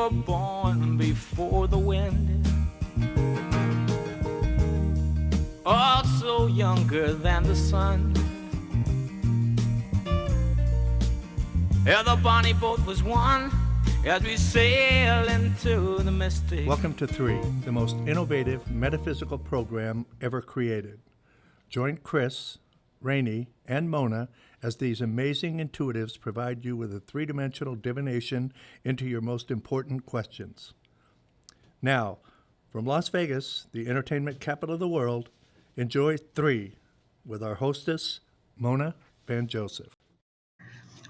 were born before the wind, also younger than the sun. Yeah, the bonnie boat was one as we sail into the mystic. Welcome to Three, the most innovative metaphysical program ever created. Join Kris, Rainey, and Mona as these amazing intuitives provide you with a three-dimensional divination into your most important questions. Now, from Las Vegas, the entertainment capital of the world, enjoy Three with our hostess, Mona Van Joseph.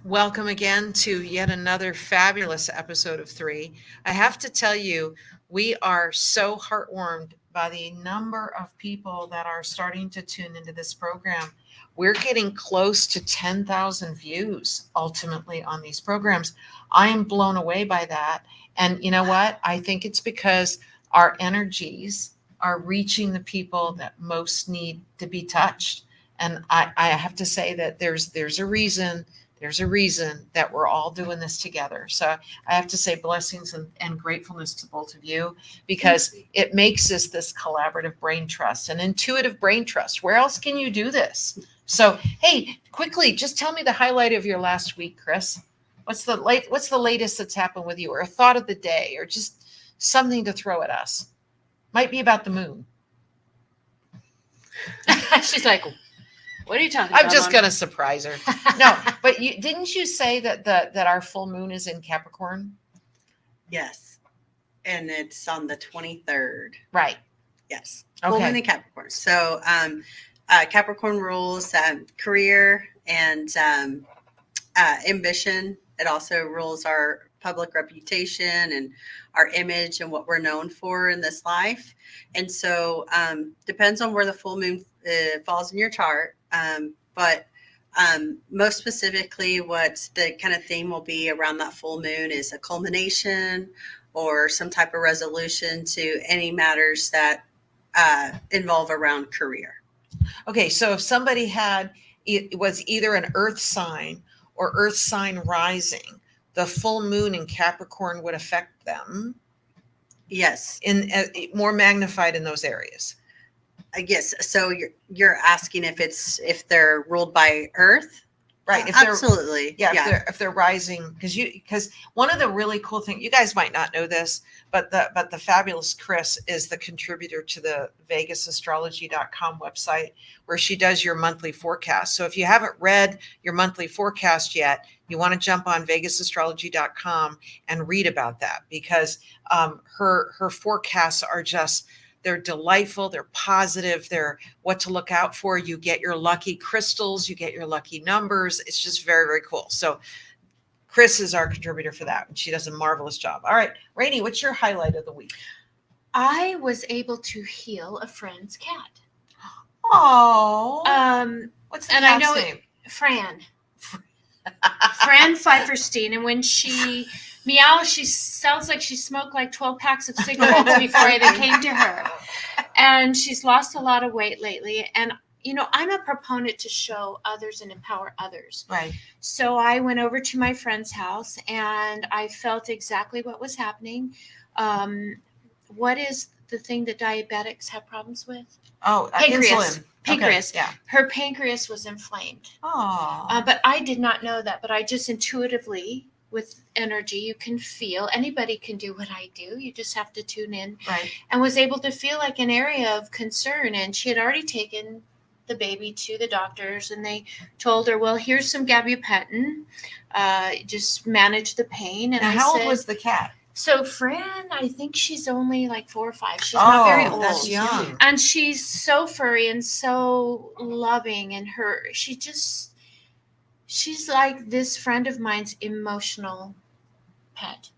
Welcome again to yet another fabulous episode of Three. I have to tell you, we are so heartwarmed by the number of people that are starting to tune into this program. We're getting close to 10,000 views ultimately on these programs. I am blown away by that. And you know what? I think it's because our energies are reaching the people that most need to be touched. And I have to say that there's a reason. There's a reason that we're all doing this together. So I have to say blessings and gratefulness to both of you, because it makes this collaborative brain trust, an intuitive brain trust. Where else can you do this? So, hey, quickly, just tell me the highlight of your last week, Kris. What's the latest that's happened with you, or a thought of the day, or just something to throw at us? Might be about the moon. She's like, what are you talking about? I'm just going to surprise her. No, but didn't you say that our full moon is in Capricorn? Yes. And it's on the 23rd. Right. Yes. Okay. Full moon in Capricorn. So Capricorn rules career and ambition. It also rules our public reputation and our image and what we're known for in this life. And so depends on where the full moon falls in your chart. But most specifically, what the kind of theme will be around that full moon is a culmination or some type of resolution to any matters that involve around career. Okay, so if somebody it was either an earth sign or earth sign rising, the full moon in Capricorn would affect them. Yes. In more magnified in those areas. Yes. So you're asking if they're ruled by Earth, right? Absolutely. If they're rising, because one of the really cool things, you guys might not know this, but the fabulous Kris is the contributor to the VegasAstrology.com website, where she does your monthly forecast. So if you haven't read your monthly forecast yet, you want to jump on VegasAstrology.com and read about that, because her forecasts are just, they're delightful. They're positive. They're what to look out for. You get your lucky crystals. You get your lucky numbers. It's just very, very cool. So Kris is our contributor for that, and she does a marvelous job. All right, Rainey, what's your highlight of the week? I was able to heal a friend's cat. Oh. What's the cat's name? Fran. Fran Pfeifferstein. And when she meows, she sounds like she smoked like 12 packs of cigarettes before they came to her. And she's lost a lot of weight lately. And, I'm a proponent to show others and empower others. Right. So I went over to my friend's house and I felt exactly what was happening. What is the thing that diabetics have problems with? Oh, pancreas. Insulin. Pancreas. Okay, yeah. Her pancreas was inflamed. Oh. But I did not know that. But I just intuitively, with energy, you can feel. Anybody can do what I do. You just have to tune in. Right. And was able to feel like an area of concern. And she had already taken the baby to the doctors, and they told her, well, here's some gabapentin. Just manage the pain. And now, how old was the cat? So Fran, I think she's only like 4 or 5. She's not very old. That's young. And she's so furry and so loving, and she's like this friend of mine's emotional pet.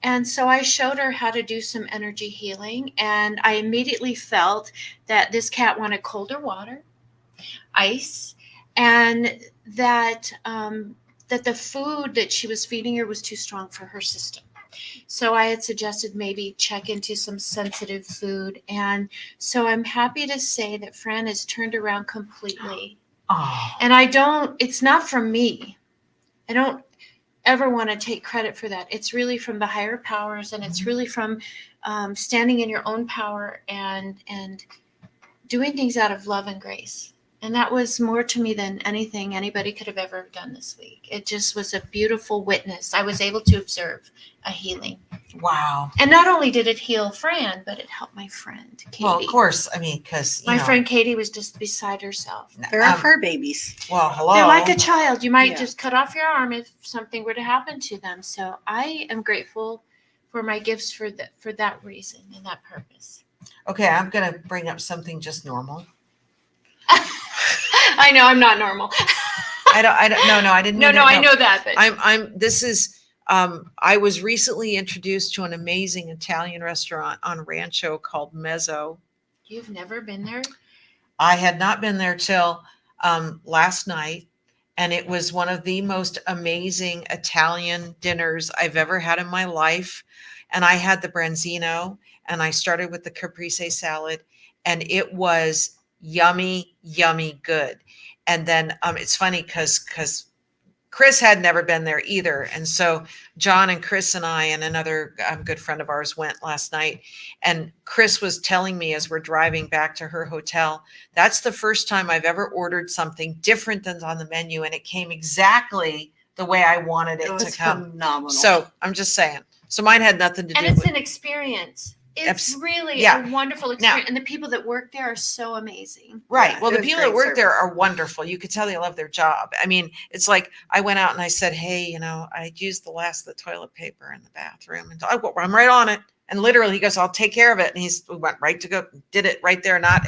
And so I showed her how to do some energy healing, and I immediately felt that this cat wanted colder water, ice, and that the food that she was feeding her was too strong for her system. So I had suggested maybe check into some sensitive food. And so I'm happy to say that Fran has turned around completely. Oh. And it's not from me. ever want to take credit for that. It's really from the higher powers, and it's really from standing in your own power and doing things out of love and grace. And that was more to me than anything anybody could have ever done this week. It just was a beautiful witness. I was able to observe a healing. Wow. And not only did it heal Fran, but it helped my friend, Katie. Well, of course. I mean, because My friend Katie was just beside herself. There are fur babies. Well, hello. They're like a child. You might Yeah. just cut off your arm if something were to happen to them. So I am grateful for my gifts for that reason and that purpose. Okay, I'm gonna bring up something just normal. I know I'm not normal. I don't. No, I didn't. No, mean no, it, I know that. But I was recently introduced to an amazing Italian restaurant on Rancho called Mezzo. You've never been there? I had not been there till last night, and it was one of the most amazing Italian dinners I've ever had in my life. And I had the branzino, and I started with the caprese salad, and it was yummy, yummy good. And then it's funny because Kris had never been there either. And so John and Kris and I and another good friend of ours went last night. And Kris was telling me as we're driving back to her hotel, that's the first time I've ever ordered something different than on the menu. And it came exactly the way I wanted it It to was come. phenomenal. So I'm just saying. So mine had nothing to do And it's with an experience. It's really yeah. a wonderful experience. And the people that work there are so amazing. Right. Yeah, Well, it the was people that great work there service. are wonderful. You could tell they love their job. I mean, it's like I went out and I said, hey, I used the last of the toilet paper in the bathroom. And I'm right on it. And literally he goes, I'll take care of it. And we went right to go, did it right there. Not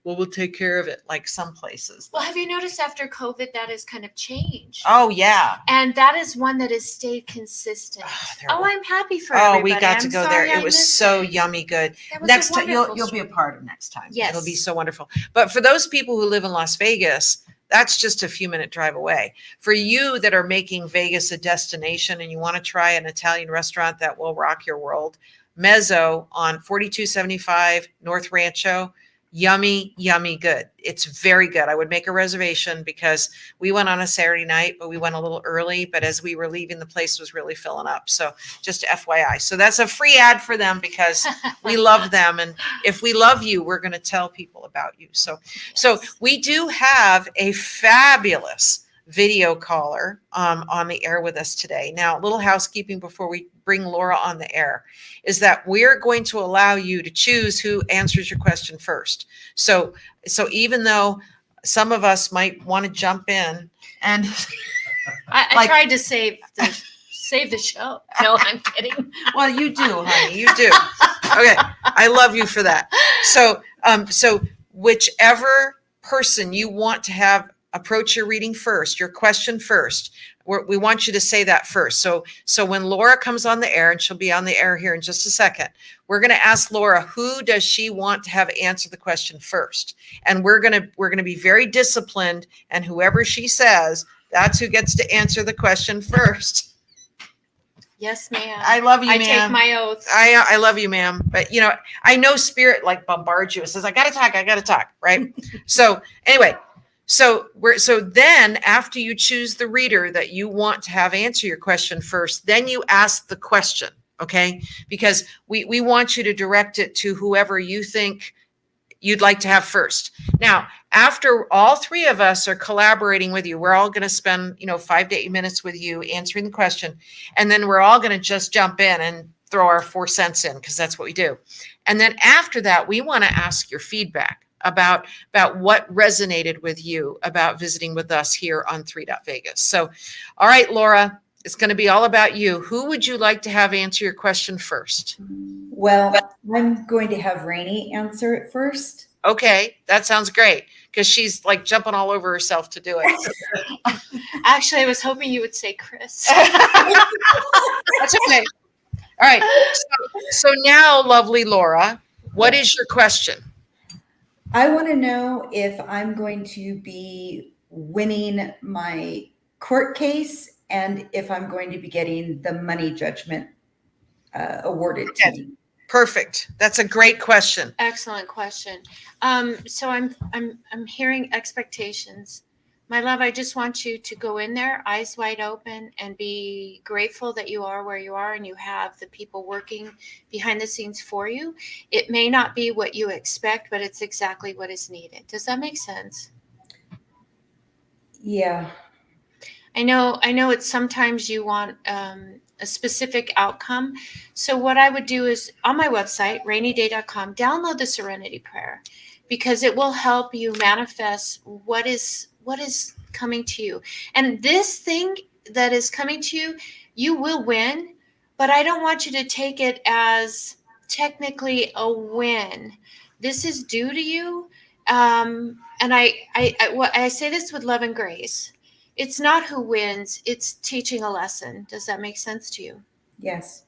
we'll take care of it like some places. Well, have you noticed after COVID that has kind of changed? Oh, yeah. And that is one that has stayed consistent. Oh, I'm happy for oh, everybody. we got to I'm go sorry there. I It was missed so it. yummy good. That was Next a time wonderful you'll be a story. part of next time. Yes. It'll be so wonderful. But for those people who live in Las Vegas, that's just a few minute drive away. For you that are making Vegas a destination and you want to try an Italian restaurant that will rock your world, Mezzo on 4275 North Rancho. Yummy, yummy good. It's very good. I would make a reservation because we went on a Saturday night, but we went a little early. But as we were leaving, the place was really filling up. So just FYI. So that's a free ad for them because we love them. And if we love you, we're going to tell people about you. So we do have a fabulous video caller on the air with us today. Now, a little housekeeping before we bring Laura on the air is that we're going to allow you to choose who answers your question first. So even though some of us might want to jump in and I tried to save the show. No, I'm kidding. well, you do, honey, you do. Okay, I love you for that. So whichever person you want to have approach your reading first, your question first, we want you to say that first. So when Laura comes on the air, and she'll be on the air here in just a second, we're going to ask Laura, who does she want to have answer the question first? And we're going to be very disciplined, and whoever she says, that's who gets to answer the question first. Yes, ma'am. I love you, ma'am. I take my oath. I love you, ma'am. But I know spirit like bombards you. It says, I gotta talk, right? So anyway, so then after you choose the reader that you want to have answer your question first, then you ask the question, okay? Because we want you to direct it to whoever you think you'd like to have first. Now, after all three of us are collaborating with you, we're all going to spend 5 to 8 minutes with you answering the question, and then we're all going to just jump in and throw our 4 cents in, because that's what we do. And then after that, we want to ask your feedback about what resonated with you about visiting with us here on THREE.Vegas. So, all right, Laura, it's going to be all about you. Who would you like to have answer your question first? Well, I'm going to have Rainey answer it first. Okay, that sounds great, because she's like jumping all over herself to do it. Actually, I was hoping you would say Kris. That's okay. All right. So now, lovely Laura, what is your question? I want to know if I'm going to be winning my court case and if I'm going to be getting the money judgment awarded to me. Perfect. That's a great question. Excellent question. So I'm hearing expectations My love, I just want you to go in there, eyes wide open, and be grateful that you are where you are and you have the people working behind the scenes for you. It may not be what you expect, but it's exactly what is needed. Does that make sense? Yeah. I know it's sometimes you want a specific outcome. So what I would do is on my website, rainyday.com, download the Serenity Prayer, because it will help you manifest what is coming to you. And this thing that is coming to you, you will win, but I don't want you to take it as technically a win. This is due to you. And I say this with love and grace. It's not who wins, it's teaching a lesson. Does that make sense to you? Yes.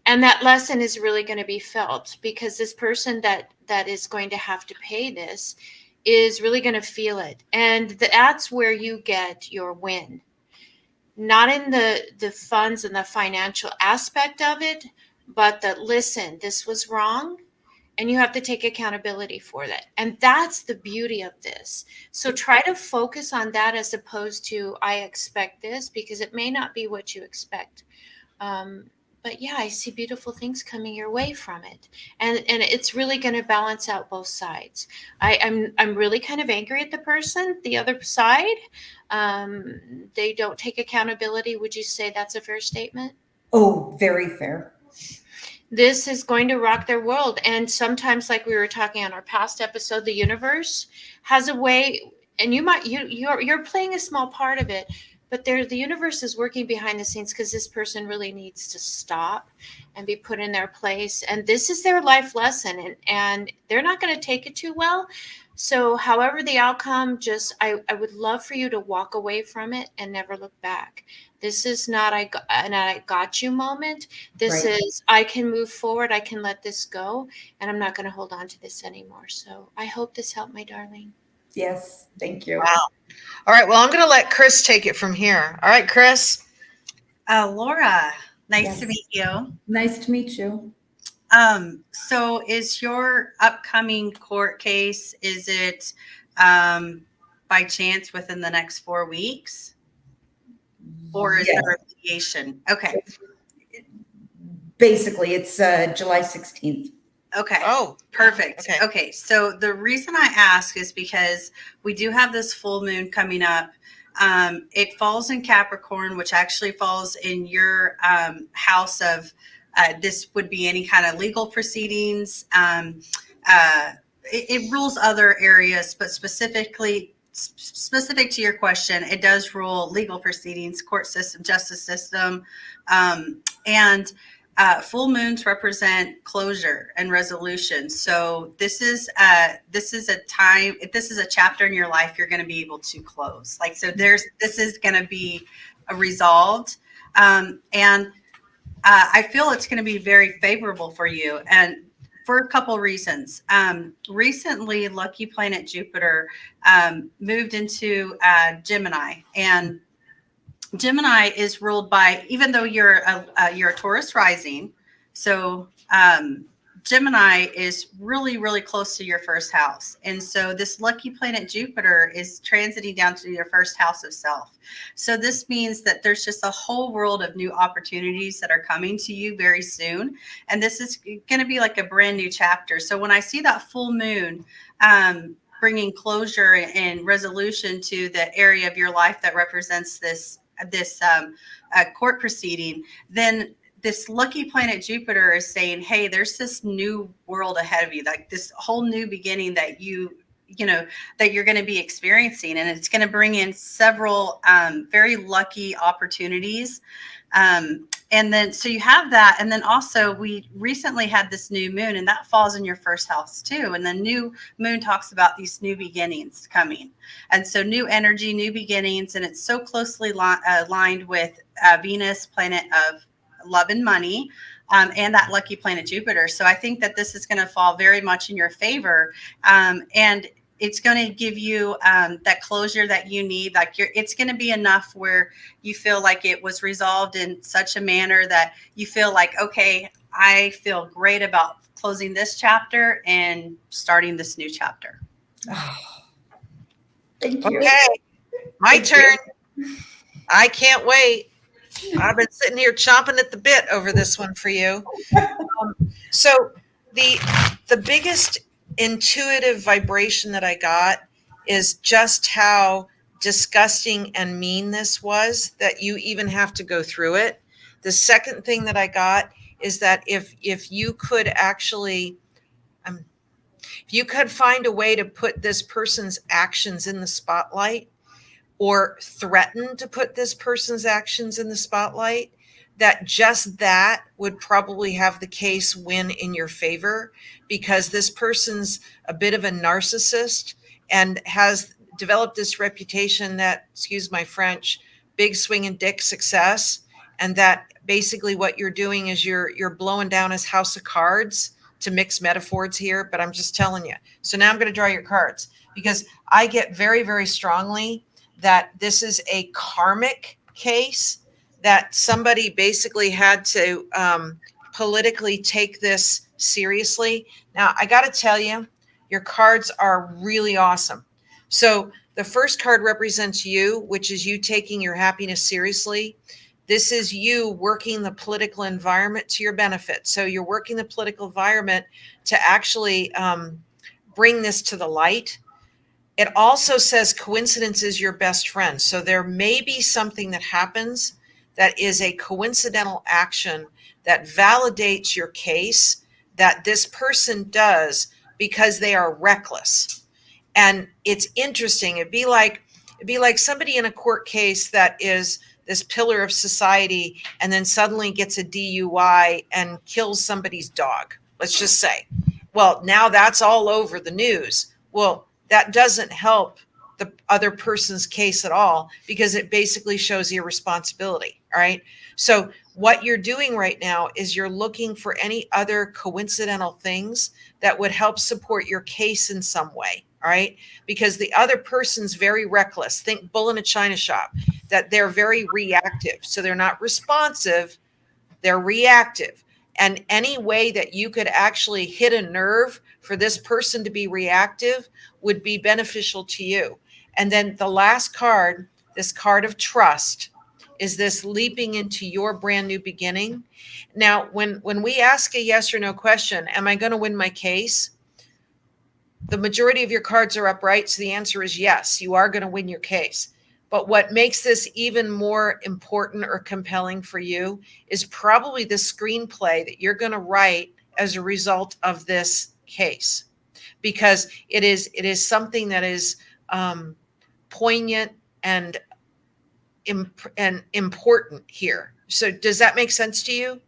And that lesson is really going to be felt, because this person that is going to have to pay this is really going to feel it. And that's where you get your win. Not in the funds and the financial aspect of it, but that, listen, this was wrong, and you have to take accountability for that. And that's the beauty of this. So try to focus on that as opposed to, I expect this, because it may not be what you expect. But yeah, I see beautiful things coming your way from it. And it's really going to balance out both sides. I'm really kind of angry at the person, the other side. They don't take accountability. Would you say that's a fair statement? Oh, very fair. This is going to rock their world. And sometimes, like we were talking on our past episode, the universe has a way, and you're playing a small part of it, but the universe is working behind the scenes, because this person really needs to stop and be put in their place. And this is their life lesson, and they're not going to take it too well. So however the outcome, I would love for you to walk away from it and never look back. This is not an I got you moment. This Right. is, I can move forward. I can let this go, and I'm not going to hold on to this anymore. So I hope this helped, my darling. Yes. Thank you. Wow. All right. Well, I'm going to let Kris take it from here. All right, Kris. Laura, nice Yes. to meet you. Nice to meet you. So is your upcoming court case, is it by chance within the next 4 weeks? Or is Yes. there a mediation? Okay. Basically, it's July 16th. Okay. Oh, Perfect. okay. Okay. So the reason I ask is because we do have this full moon coming up. It falls in Capricorn, which actually falls in your house of this would be any kind of legal proceedings. It rules other areas, but specific to your question, it does rule legal proceedings, court system, justice system, and full moons represent closure and resolution. So this is a chapter in your life you're going to be able to close. Like, so this is going to be resolved. And I feel it's going to be very favorable for you, and for a couple reasons. Recently, lucky planet Jupiter moved into Gemini, and Gemini is ruled by, even though you're a Taurus rising, so Gemini is really, really close to your first house. And so this lucky planet Jupiter is transiting down to your first house of self. So this means that there's just a whole world of new opportunities that are coming to you very soon. And this is going to be like a brand new chapter. So when I see that full moon, bringing closure and resolution to the area of your life that represents this court proceeding, then this lucky planet Jupiter is saying, hey, there's this new world ahead of you, like this whole new beginning that that you're going to be experiencing. And it's going to bring in several very lucky opportunities. And then, so you have that. And then also we recently had this new moon, and that falls in your first house too. And the new moon talks about these new beginnings coming. And so new energy, new beginnings, and it's so closely aligned with Venus, planet of love and money, and that lucky planet Jupiter. So I think that this is going to fall very much in your favor. And it's going to give you that closure that you need. Like it's going to be enough where you feel like it was resolved in such a manner that you feel like, okay, I feel great about closing this chapter and starting this new chapter. Oh, thank you. Okay. My turn. I can't wait. I've been sitting here chomping at the bit over this one for you. So the biggest intuitive vibration that I got is just how disgusting and mean this was, that you even have to go through it. The second thing that I got is that if you could actually if you could find a way to put this person's actions in the spotlight, or threaten to put this person's actions in the spotlight, that just that would probably have the case win in your favor, because this person's a bit of a narcissist and has developed this reputation that, excuse my French, big swinging dick success. And that basically what you're doing is you're blowing down his house of cards, to mix metaphors here, but I'm just telling you. So now I'm going to draw your cards, because I get very, very strongly that this is a karmic case, that somebody basically had to politically take this seriously. Now, I got to tell you, your cards are really awesome. So the first card represents you, which is you taking your happiness seriously. This is you working the political environment to your benefit. So you're working the political environment to actually bring this to the light. It also says coincidence is your best friend. So there may be something that happens that is a coincidental action that validates your case, that this person does because they are reckless. And it's interesting. It'd be like somebody in a court case that is this pillar of society and then suddenly gets a DUI and kills somebody's dog, let's just say. Well, now that's all over the news. Well, that doesn't help the other person's case at all, because it basically shows irresponsibility. All right. So what you're doing right now is you're looking for any other coincidental things that would help support your case in some way. All right. Because the other person's very reckless. Think bull in a china shop, that they're very reactive. So they're not responsive, they're reactive. And any way that you could actually hit a nerve for this person to be reactive would be beneficial to you. And then the last card, this card of trust, is this leaping into your brand new beginning. Now, when we ask a yes or no question, am I going to win my case? The majority of your cards are upright. So the answer is yes, you are going to win your case. But what makes this even more important or compelling for you is probably the screenplay that you're going to write as a result of this case, because it is something that is poignant and important here. So does that make sense to you?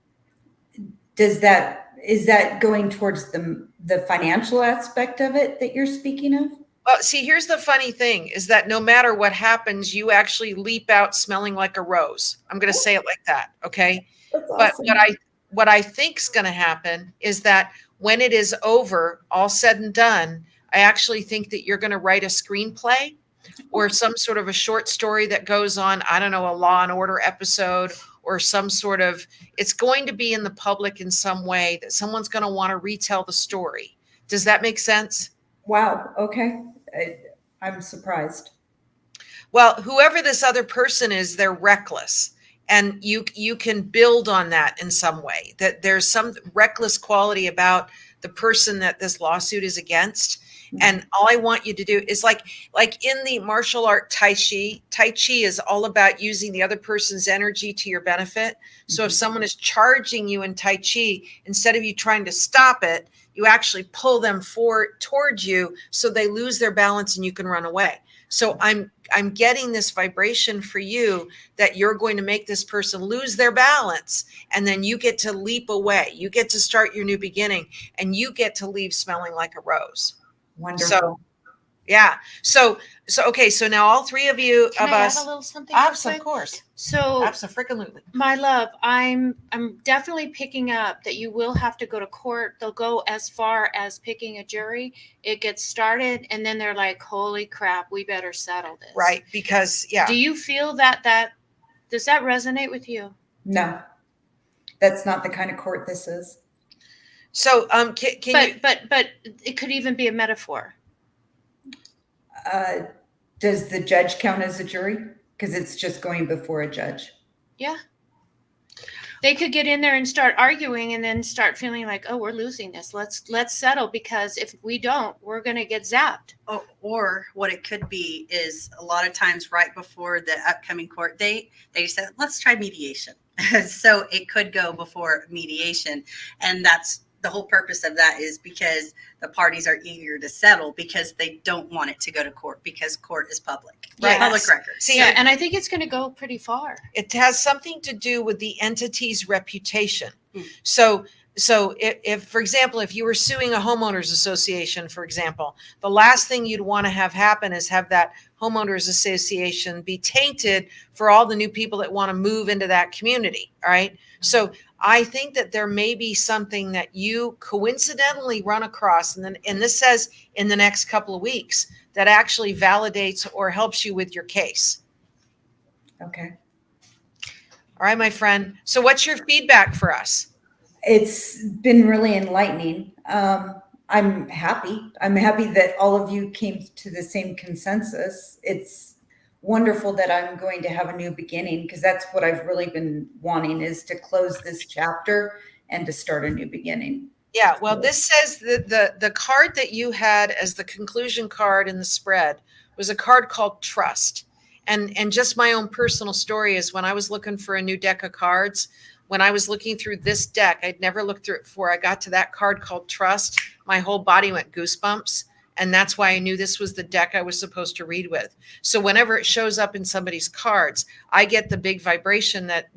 Is that going towards the financial aspect of it that you're speaking of? Well, see, here's the funny thing is that no matter what happens, you actually leap out smelling like a rose. I'm going to say it like that. Okay. That's But awesome. what I think is going to happen is that when it is over, all said and done, I actually think that you're going to write a screenplay or some sort of a short story that goes on, I don't know, a Law and Order episode, or some sort of, it's going to be in the public in some way that someone's going to want to retell the story. Does that make sense? Wow. Okay. I'm surprised. Well, whoever this other person is, they're reckless. And you can build on that in some way, that there's some reckless quality about the person that this lawsuit is against. And all I want you to do is like in the martial art Tai Chi is all about using the other person's energy to your benefit. So if someone is charging you in Tai Chi, instead of you trying to stop it, you actually pull them towards you so they lose their balance and you can run away. So I'm getting this vibration for you that you're going to make this person lose their balance, and then you get to leap away. You get to start your new beginning, and you get to leave smelling like a rose. Wonderful. So, yeah. So okay. So now all three of you Can of I us. add a little something? real Of quick? course. So, Absolutely. my love, I'm definitely picking up that you will have to go to court. They'll go as far as picking a jury. It gets started, and then they're like, "Holy crap, we better settle this." Right. Because Do you feel that does that resonate with you? No, that's not the kind of court this is. So can you? But it could even be a metaphor. Does the judge count as a jury? Because it's just going before a judge. Yeah. They could get in there and start arguing and then start feeling like, oh, we're losing this. Let's settle, because if we don't, we're going to get zapped. Oh, or what it could be is a lot of times right before the upcoming court date, they said, let's try mediation. So it could go before mediation. And that's the whole purpose of that, is because the parties are eager to settle because they don't want it to go to court, because court is public, Right. public record. See, Yeah, and I think it's going to go pretty far. it has something to do with the entity's reputation. Mm. So if, for example, if you were suing a homeowners association, for example, the last thing you'd want to have happen is have that homeowners association be tainted for all the new people that want to move into that community. All right. So I think that there may be something that you coincidentally run across, and this says in the next couple of weeks, that actually validates or helps you with your case. Okay. All right, my friend. So what's your feedback for us? It's been really enlightening. I'm happy. I'm happy that all of you came to the same consensus. It's wonderful that I'm going to have a new beginning, because that's what I've really been wanting, is to close this chapter and to start a new beginning. Yeah, well, this says that the card that you had as the conclusion card in the spread was a card called Trust. And just my own personal story is, when I was looking for a new deck of cards, when I was looking through this deck, I'd never looked through it before. I got to that card called Trust. My whole body went goosebumps. And that's why I knew this was the deck I was supposed to read with. So whenever it shows up in somebody's cards, I get the big vibration that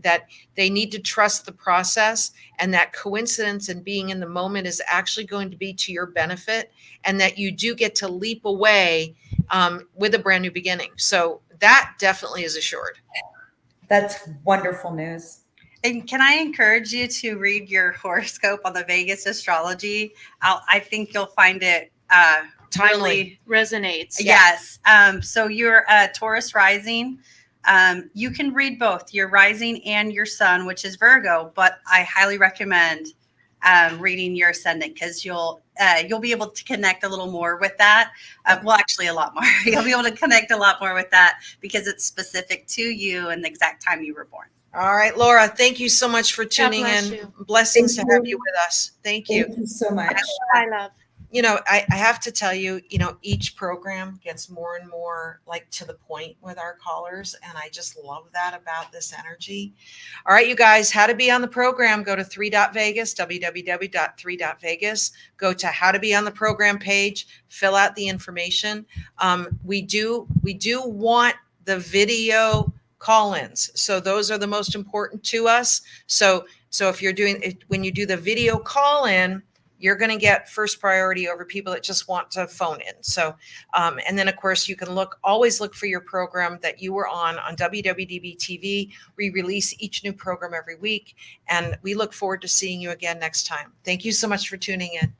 they need to trust the process, and that coincidence and being in the moment is actually going to be to your benefit, and that you do get to leap away with a brand new beginning. So that definitely is assured. That's wonderful news. And can I encourage you to read your horoscope on the Vegas Astrology? I think you'll find it Timely. Resonates. Yes. So you're a Taurus rising. You can read both your rising and your sun, which is Virgo, but I highly recommend reading your ascendant, because you'll be able to connect a little more with that. Well, actually a lot more. You'll be able to connect a lot more with that, because it's specific to you and the exact time you were born. All right, Laura, thank you so much for tuning bless in. you. Blessings Thank to have you. you with us. Thank you. Thank you so much. I love. You know, I have to tell you, each program gets more and more like to the point with our callers. And I just love that about this energy. All right, you guys, how to be on the program, go to THREE.Vegas, www.3.Vegas. Go to how to be on the program page, fill out the information. We do want the video call-ins. So those are the most important to us. So if you're when you do the video call-in, you're going to get first priority over people that just want to phone in. So, and then of course you can always look for your program that you were on WWDB TV. We release each new program every week, and we look forward to seeing you again next time. Thank you so much for tuning in.